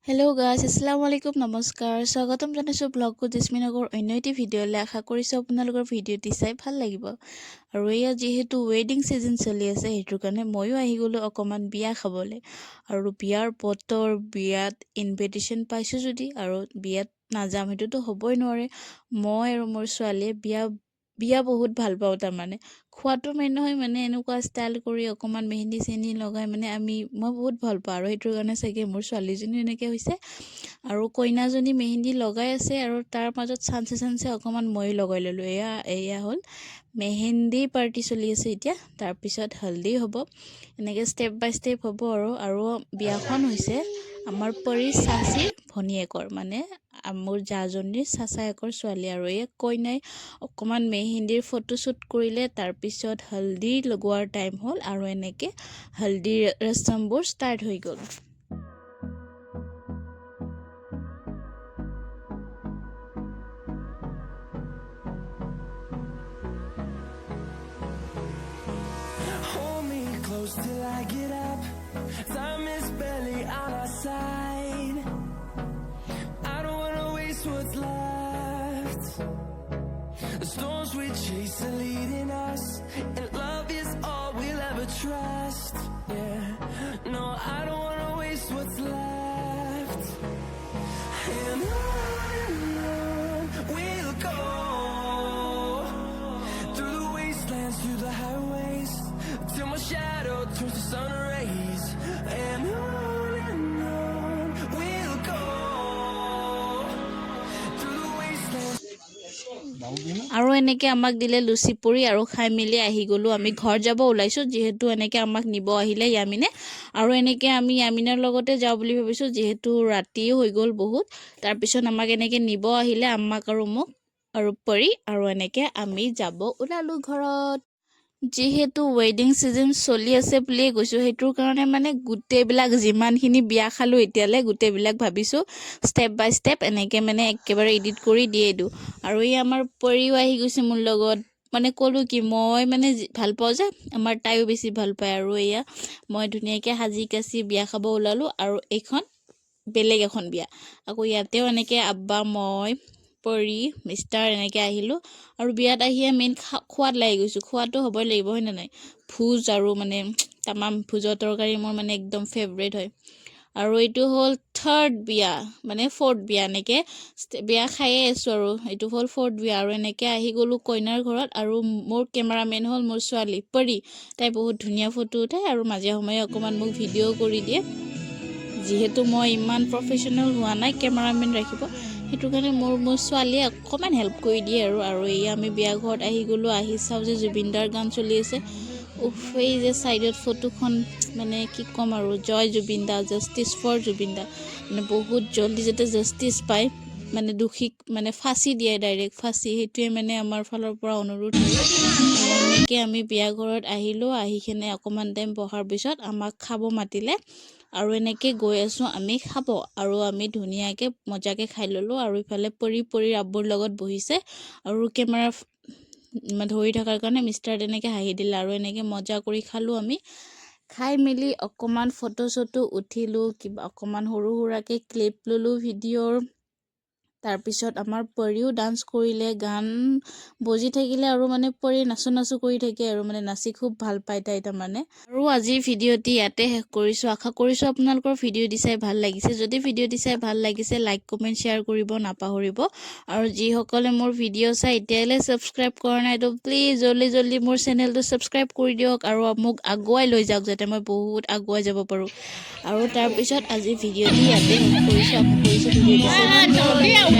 Hello' guys আসসালামু আলাইকুম নমস্কাৰ স্বাগতম জনাইছোঁ ব্লগটো জেচমিনগৰ অন্য এটি ভিডিঅ'লৈ আশা কৰিছোঁ আপোনালোকৰ ভিডিঅ'টি চাই ভাল লাগিব আৰু এয়া যিহেতু ৱেডিং ছিজন চলি আছে সেইটোৰ কাৰণে ময়ো আহি গ'লোঁ অকণমান বিয়া খাবলৈ আৰু বিয়াৰ বতৰ বিয়াত ইনভিটেশ্যন পাইছোঁ যদি আৰু বিয়াত নাযাম সেইটোতো হ'বই নোৱাৰে মই আৰু মোৰ ছোৱালীয়ে বিয়া বহুত ভাল পাওঁ তাৰমানে খোৱাটো মেইন নহয় মানে এনেকুৱা ষ্টাইল কৰি অকণমান মেহেন্দি চেহেন্দি লগাই মানে মই বহুত ভাল পাওঁ আৰু সেইটোৰ কাৰণে চাগে মোৰ ছোৱালীজনীও এনেকৈ হৈছে আৰু কইনাজনী মেহেন্দি লগাই আছে আৰু তাৰ মাজত চান্সে অকণমান ময়ো লগাই ল'লোঁ এয়া হ'ল মেহেন্দি পাৰ্টি চলি আছে এতিয়া তাৰপিছত হালদি হ'ব এনেকৈ ষ্টেপ বাই ষ্টেপ হ'ব আৰু বিয়াখন হৈছে আমাৰ পৰি চাচীৰ ভনীয়েকৰ মানে মোৰ জাজনীৰ চাচায়েকৰ ছোৱালী আৰু এই কইনাই অকণমান মেহেন্দিৰ ফটোশ্বুট কৰিলে তাৰপিছত হালদি লগোৱাৰ টাইম হ'ল আৰু এনেকৈ হালদি ৰসমবোৰ ষ্টাৰ্ট হৈ গ'ল Till I get up, time is barely on our side. I don't wanna waste what's left. The storms we chase are leading us, and love is all we'll ever trust. Yeah, no, I don't wanna waste what's left. And on we'll go, through the wastelands, through the highways, till my shadow turns to sun rays. And on we'll go, through the wastelands. আৰু এনেকৈ আমাক দিলে লুচি পুৰি আৰু খাই মেলি আহি গ'লোঁ আমি ঘৰ যাব ওলাইছোঁ যিহেতু এনেকৈ আমাক নিব আহিলে য়ামিনে আৰু এনেকৈ আমি য়ামিনৰ লগতে যাওঁ বুলি ভাবিছোঁ যিহেতু ৰাতিও হৈ গ'ল বহুত তাৰপিছত আমাক এনেকৈ নিব আহিলে আমাক আৰু মোক আৰু পৰি আৰু এনেকৈ আমি যাব ওলালোঁ ঘৰত যিহেতু ৱেডিং ছিজন চলি আছে বুলিয়ে কৈছোঁ সেইটোৰ কাৰণে মানে গোটেইবিলাক যিমানখিনি বিয়া খালোঁ এতিয়ালৈ গোটেইবিলাক ভাবিছোঁ ষ্টেপ বাই ষ্টেপ এনেকৈ মানে একেবাৰে এডিট কৰি দিয়ে দিওঁ আৰু এই আমাৰ পৰিও আহি গৈছে মোৰ লগত মানে ক'লোঁ কি মই মানে ভাল পাওঁ যে আমাৰ তাইও বেছি ভাল পায় আৰু এয়া মই ধুনীয়াকৈ সাজি কাচি বিয়া খাব ওলালোঁ আৰু এইখন বেলেগ এখন বিয়া আকৌ ইয়াতেও এনেকৈ আব্বা মই পৰি মিষ্টাৰ এনেকৈ আহিলোঁ আৰু বিয়াত আহিয়ে মেইন খোৱাত লাগি গৈছোঁ খোৱাটো হ'বই লাগিব হয় নে নাই ভোজ আৰু মানে তামাম ভোজৰ তৰকাৰী মোৰ মানে একদম ফেভৰেট হয় আৰু এইটো হ'ল থাৰ্ড বিয়া মানে ফ'ৰ্থ বিয়া এনেকৈ বিয়া খায়ে আছোঁ আৰু এইটো হ'ল ফ'ৰ্থ বিয়া আৰু এনেকৈ আহি গ'লোঁ কইনাৰ ঘৰত আৰু মোৰ কেমেৰামেন হ'ল মোৰ ছোৱালী পৰি তাই বহুত ধুনীয়া ফটো উঠায় আৰু মাজে সময়ে অকণমান মোক ভিডিঅ' কৰি দিয়ে যিহেতু মই ইমান প্ৰফেশ্যনেল হোৱা নাই কেমেৰামেন ৰাখিব সেইটো কাৰণে মোৰ ছোৱালীয়ে অকণমান হেল্প কৰি দিয়ে আৰু এই আমি বিয়া ঘৰত আহি গ'লোঁ আহি চাওঁ যে জুবিনদাৰ গান চলি আছে এই যে ছাইডত ফটোখন মানে কি ক'ম আৰু জয় জুবিনদা জাষ্টিছ ফৰ জুবিনদা মানে বহুত জল্দি যাতে জাষ্টিছ পায় মানে দোষীক মানে ফাঁচি দিয়ে ডাইৰেক্ট ফাঁচি সেইটোৱে মানে আমাৰ ফালৰ পৰা অনুৰোধ এনেকৈ আমি বিয়া ঘৰত আহিলোঁ আহি কিনে অকণমান টাইম বহাৰ পিছত আমাক খাব মাতিলে আৰু এনেকৈ গৈ আছোঁ আমি খাব আৰু আমি ধুনীয়াকৈ মজাকৈ খাই ল'লোঁ আৰু ইফালে পৰি আব্বুৰ লগত বহিছে আৰু কেমেৰা ধৰি থকাৰ কাৰণে মিষ্টাৰ তেনেকৈ হাঁহি দিলে আৰু এনেকৈ মজা কৰি খালোঁ আমি খাই মেলি অকণমান ফটো চটো উঠিলোঁ কিবা অকণমান সৰু সুৰাকৈ ক্লিপ ল'লোঁ ভিডিঅ'ৰ তাৰপিছত আমাৰ পৰিও ডান্স কৰিলে গান বজি থাকিলে আৰু মানে পৰি নাচো কৰি থাকে আৰু মানে নাচি খুব ভাল পায় তাই তাৰমানে আৰু আজিৰ ভিডিঅ'টি ইয়াতে শেষ কৰিছোঁ আশা কৰিছোঁ আপোনালোকৰ ভিডিঅ'টি চাই ভাল লাগিছে যদি ভিডিঅ'টি চাই ভাল লাগিছে লাইক কমেণ্ট শ্বেয়াৰ কৰিব নাপাহৰিব আৰু যিসকলে মোৰ ভিডিঅ' চাই এতিয়ালৈ ছাবস্ক্ৰাইব কৰা নাই তো প্লিজ জল্দি মোৰ চেনেলটো ছাবস্ক্ৰাইব কৰি দিয়ক আৰু মোক আগুৱাই লৈ যাওক যাতে মই বহুত আগুৱাই যাব পাৰোঁ আৰু তাৰপিছত আজিৰ ভিডিঅ'টি ইয়াতে শেষ কৰিছোঁ আশা কৰিছোঁ ভিডিঅ'টি চাই ভাল লাগিছে।